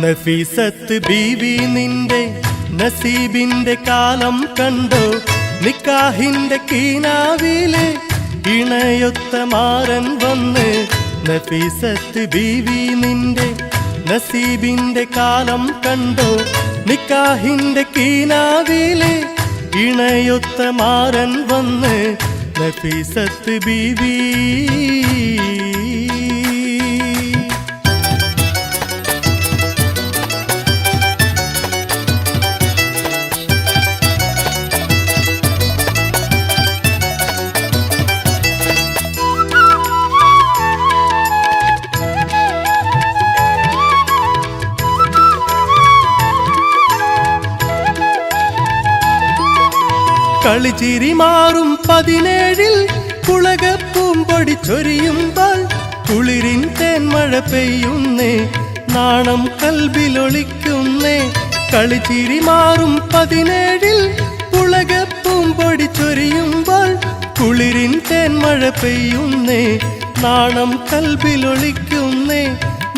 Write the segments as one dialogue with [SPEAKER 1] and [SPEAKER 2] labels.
[SPEAKER 1] നഫീസത്ത് ബീവി നിന്റെ നസീബിന്റെ കാലം കണ്ടോ, നിക്കാഹിന്റെ കീനാവിലെ ഇണയൊത്ത മാരൻ വന്ന്. നഫീസത്ത് ബീവി നിന്റെ നസീബിന്റെ കാലം കണ്ടോ, നിക്കാഹിന്റെ കീനാവിലെ ഇണയൊത്ത മാരൻ വന്ന്. നഫീസത്ത് ബീവി കളിച്ചിരി മാറും 17 കുളകപ്പൂമ്പൊടി ചൊരിയുമ്പോൾ കുളിരിൻ തേന്മഴ പെയ്യുന്നേ, നാണം കൽബിലൊളിക്കുന്നേ. കളിച്ചിരി മാറും 17 കുളകപ്പൂമ്പൊടി ചൊരിയുമ്പോൾ കുളിരിൻ തേന്മഴ പെയ്യുന്നേ, നാണം കൽബിലൊളിക്കുന്നേ,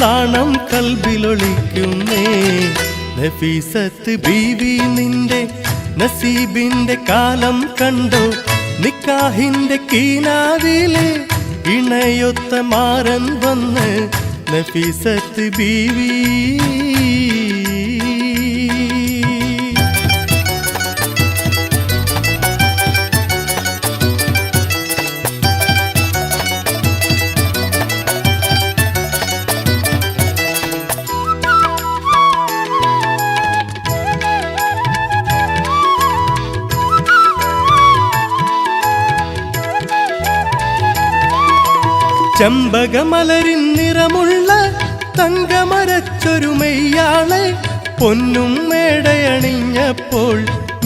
[SPEAKER 1] നാണം കൽബിലൊളിക്കുന്നേ. നഫീസത്ത് ബീവി നിന്റെ നസീബിന്റെ കാലം കണ്ടോ, നിക്കാഹിന്റെ കീനാവിലെ ഇണയൊത്ത മാരൻ വന്ന്. നഫീസത്ത് ബീവി ചെമ്പകമലരിൻ നിറമുള്ള തങ്കമരച്ചൊരുമയ്യാളെ പൊന്നും മേടയണിഞ്ഞപ്പോൾ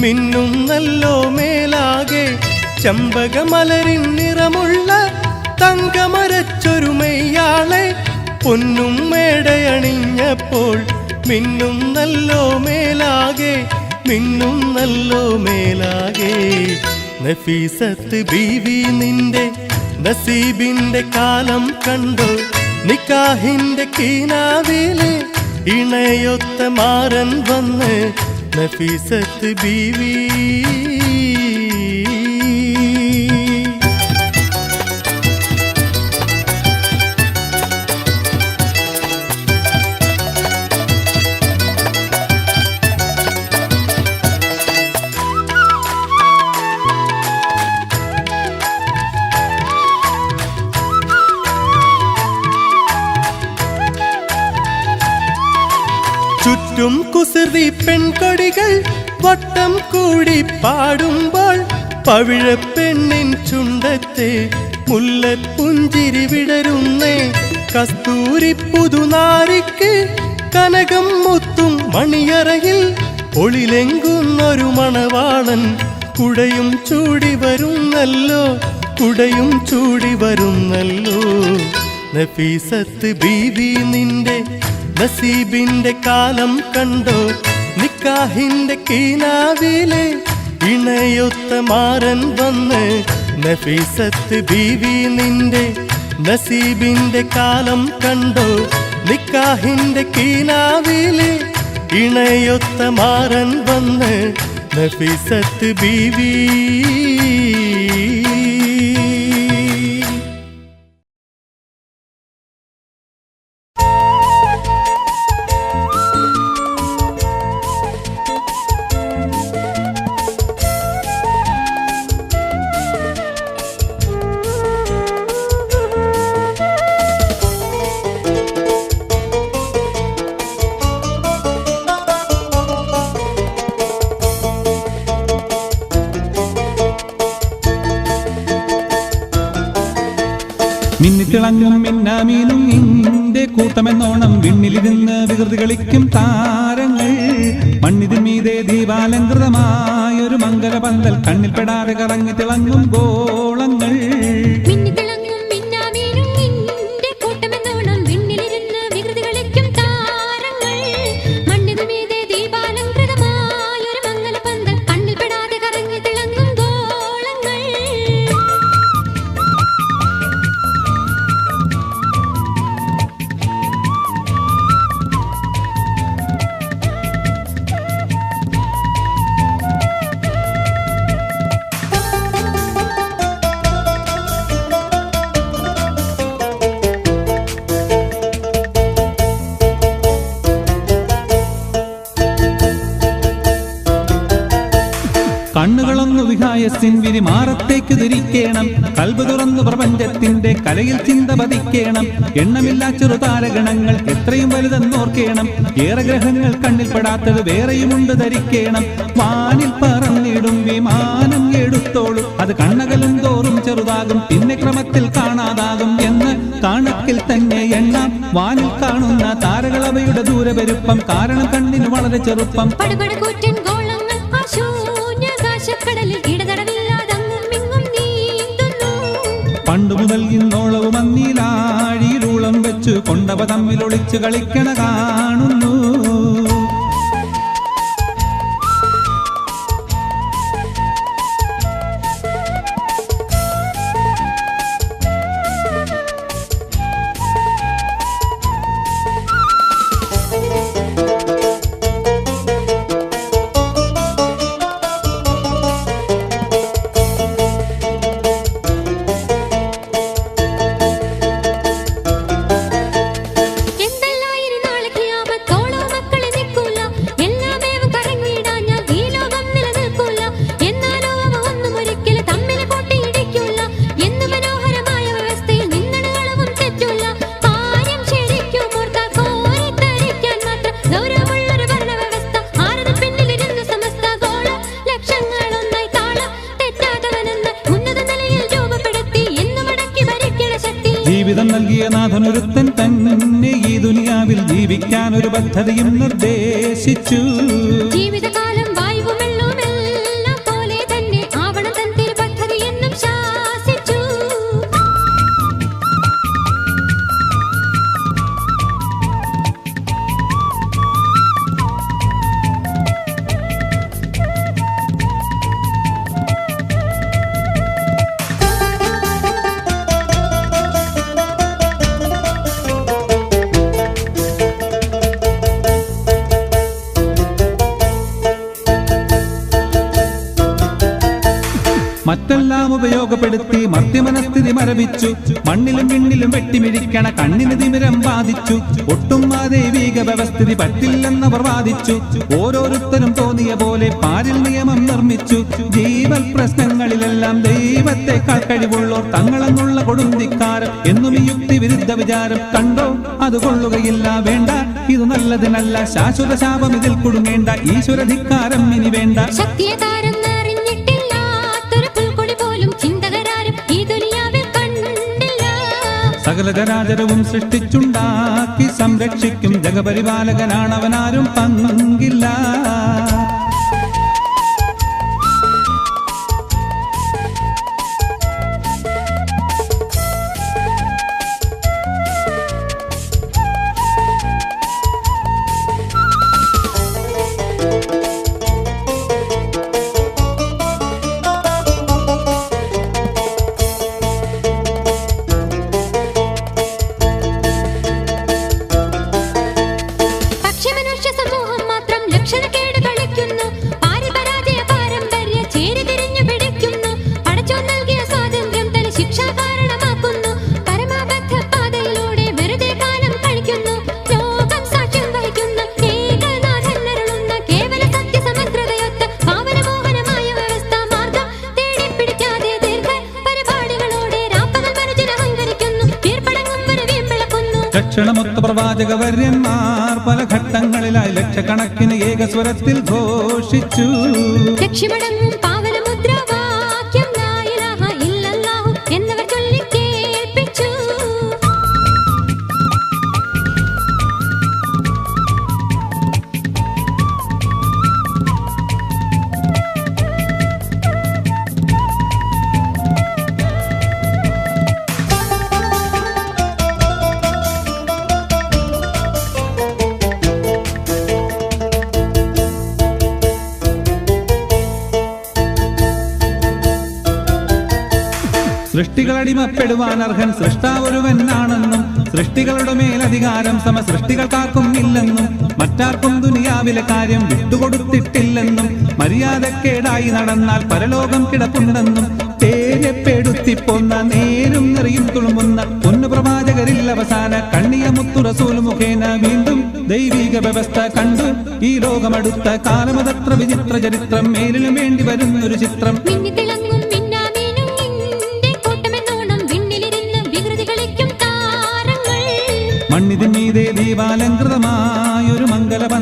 [SPEAKER 1] മിന്നും നല്ലോ മേലാകെ. ചെമ്പകമലരിൻ നിറമുള്ള തങ്കമരച്ചൊരുമയ്യാളെ പൊന്നും മേടയണിഞ്ഞപ്പോൾ മിന്നും നല്ലോ മേലാകെ, മിന്നും നല്ലോ മേലാകെ. നഫീസത്ത് ബീവി നിന്റെ നസീബിന്റെ കാലം കണ്ടോ, നിക്കാഹിന്റെ കീനാവിലെ ഇണയൊത്ത മാരൻ വന്ന്. നഫീസത്ത് ബീവി ചുറ്റും കുസൃതി പെൺകൊടികൾ വട്ടം കൂടി പാടുമ്പോൾ പവിഴപ്പെണ്ണിൻ ചുണ്ടത്തെ മുല്ലപ്പുഞ്ചിരി വിടരുന്നേ. കസ്തൂരി പുതുനാരിക്ക് കനകം മുത്തും മണിയറയിൽ ഒളിലെങ്കുന്നൊരു മണവാളൻ കുടയും ചൂടി വരുന്നല്ലോ, കുടയും ചൂടി വരുന്നല്ലോ. നഫീസത്ത് ബീവി നിന്റെ നസീബിന്റെ കാലം കണ്ടോ, നിക്കാഹിന്റെ കീനാവിലെ ഇണയൊത്ത മാരൻ വന്ന്. നഫീസത്ത് ബീവി നിന്റെ നസീബിന്റെ കാലം കണ്ടോ, നിക്കാഹിന്റെ കീനാവിലെ ഇണയൊത്ത മാരൻ വന്ന്. നഫീസത്ത് ബീവി
[SPEAKER 2] മിന്നിത്തിളങ്ങും മിന്നാമീനും നിന്റെ കൂട്ടമെന്നോണം വിണ്ണിലിരുന്ന് വികൃതി കളിക്കും താരങ്ങൾ. മണ്ണിതിൻ മീതെ ദീപാലങ്കൃതമായൊരു മംഗലപന്തൽ കണ്ണിൽപ്പെടാതെ കറങ്ങി തിളങ്ങും ഗോളങ്ങൾ. മനസ്സിൻ വിരിമാറത്തേക്ക് തിരിക്കേണം. കൽബ് തുറന്നു പ്രപഞ്ചത്തിന്റെ കലയിൽ ചിന്ത പതിക്കേണം. എണ്ണമില്ലാ ചെറുതാരഗണങ്ങൾ എത്രയും വലുതെന്നോർക്കേണം. ഏറെ ഗ്രഹങ്ങൾ കണ്ണിൽപ്പെടാത്തത് വേറെയുമുണ്ട് ധരിക്കേണം. വാനിൽ പറന്നിടും വിമാനം എടുത്തോളൂ, അത് കണ്ണകലും തോറും ചെറുതാകും, പിന്നെ ക്രമത്തിൽ കാണാതാകും എന്ന് കണക്കിൽ തന്നെ എണ്ണാം. വാനിൽ കാണുന്ന താരകൾ അവയുടെ ദൂരപെരുപ്പം, കാരണം കണ്ണിന് വളരെ ചെറുപ്പം. പണ്ടു മുതൽ ഇന്നോളവും അന്നീലാഴിയിലൂളം വെച്ചു കൊണ്ടവ തമ്മിൽ ഒളിച്ചു കളിക്കണ കാണുന്നു. ജീവിതം നൽകിയ നാഥനൊരുത്തൻ തന്നെ ഈ ദുനിയാവിൽ ജീവിക്കാൻ ഒരു പദ്ധതിയും നിർദ്ദേശിച്ചു.
[SPEAKER 3] ജീവിതകാലം വായുവും വെള്ളവുമെല്ലാം പോലെ തന്നെ ആവണം തൻ തിരുപദ്ധതി എന്നും ശാസിച്ചു.
[SPEAKER 2] മറ്റെല്ലാം ഉപയോഗപ്പെടുത്തി മർത്യമനസ്ഥിതി മരവിച്ചു. മണ്ണിലും വിണ്ണിലും വെട്ടിമിഴിക്കണ കണ്ണിന് തിമിരം ബാധിച്ചു. ഒട്ടും ആ ദൈവിക വ്യവസ്ഥിതി പറ്റില്ലെന്നവർ വാദിച്ചു. ഓരോരുത്തരും തോന്നിയ പോലെ പാരിൽ നിയമം നിർമ്മിച്ചു. ജീവൽ പ്രശ്നങ്ങളിലെല്ലാം ദൈവത്തെക്കാൾ കഴിവുള്ളോർ തങ്ങളെന്നുള്ള കൊടുന്തിക്കാരം എന്നും ഈ യുക്തി വിരുദ്ധ വിചാരം. കണ്ടോ അത് കൊള്ളുകയില്ല, വേണ്ട ഇത് നല്ലതിനല്ല. ശാശ്വത ശാപം ഇതിൽ കുടുങ്ങേണ്ട, ഈശ്വരധിക്കാരം ഇനി വേണ്ട. സകല ചരാചരവും സൃഷ്ടിച്ചുണ്ടാക്കി സംരക്ഷിക്കും ജഗപരിപാലകനാണവനാരും പങ്കില്ല. ലക്ഷണമൊത്ത പ്രവാചകവര്യന്മാർ പല ഘട്ടങ്ങളിലായി ലക്ഷക്കണക്കിന് ഏകസ്വരത്തിൽ ഘോഷിച്ചു. സൃഷ്ടികളടിമപ്പെടുവാൻ അർഹൻ സൃഷ്ടാവൊരുവനാണെന്നും സൃഷ്ടികളുടെ മേലധികാരം സമ സൃഷ്ടികൾക്കാർക്കും ഇല്ലെന്നും മറ്റാർക്കും ദുനിയാവിലെ കാര്യം വിട്ടുകൊടുത്തിട്ടില്ലെന്നും മര്യാദക്കേടായി നടന്നാൽ പരലോകം കിടപ്പുണ്ടെന്നും തേരെപ്പെടുത്തിപ്പോന്ന നേരും നിറയും തുളുമ്പുന്ന പൊന്നു പ്രവാചകരിൽ അവസാന കണ്ണിയ മുത്തു റസൂൽ മുഖേന വീണ്ടും ദൈവിക വ്യവസ്ഥ കണ്ടു ഈ ലോകമടുത്ത കാലമതത്ര വിചിത്ര ചരിത്രം മേലിനും വേണ്ടി വരുന്നൊരു ചിത്രം.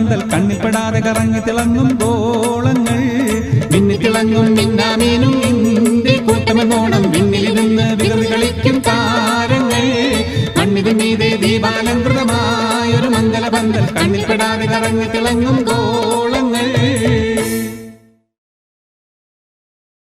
[SPEAKER 2] പന്തൽ കണ്ണിൽപ്പെടാതെ കറങ്ങി തിളങ്ങും ഗോളങ്ങൾ മിന്നിത്തിളങ്ങും മിന്നാമീനും നിന്റെ കൂട്ടമെന്നോണം വിണ്ണിലിരുന്ന് വികൃതി കളിക്കും താരങ്ങൾ മണ്ണിന് മീതെ ദീപാലങ്കൃതമായൊരു മംഗലപന്തൽ കണ്ണിൽപ്പെടാതെ കറങ്ങി തിളങ്ങും ഗോളങ്ങൾ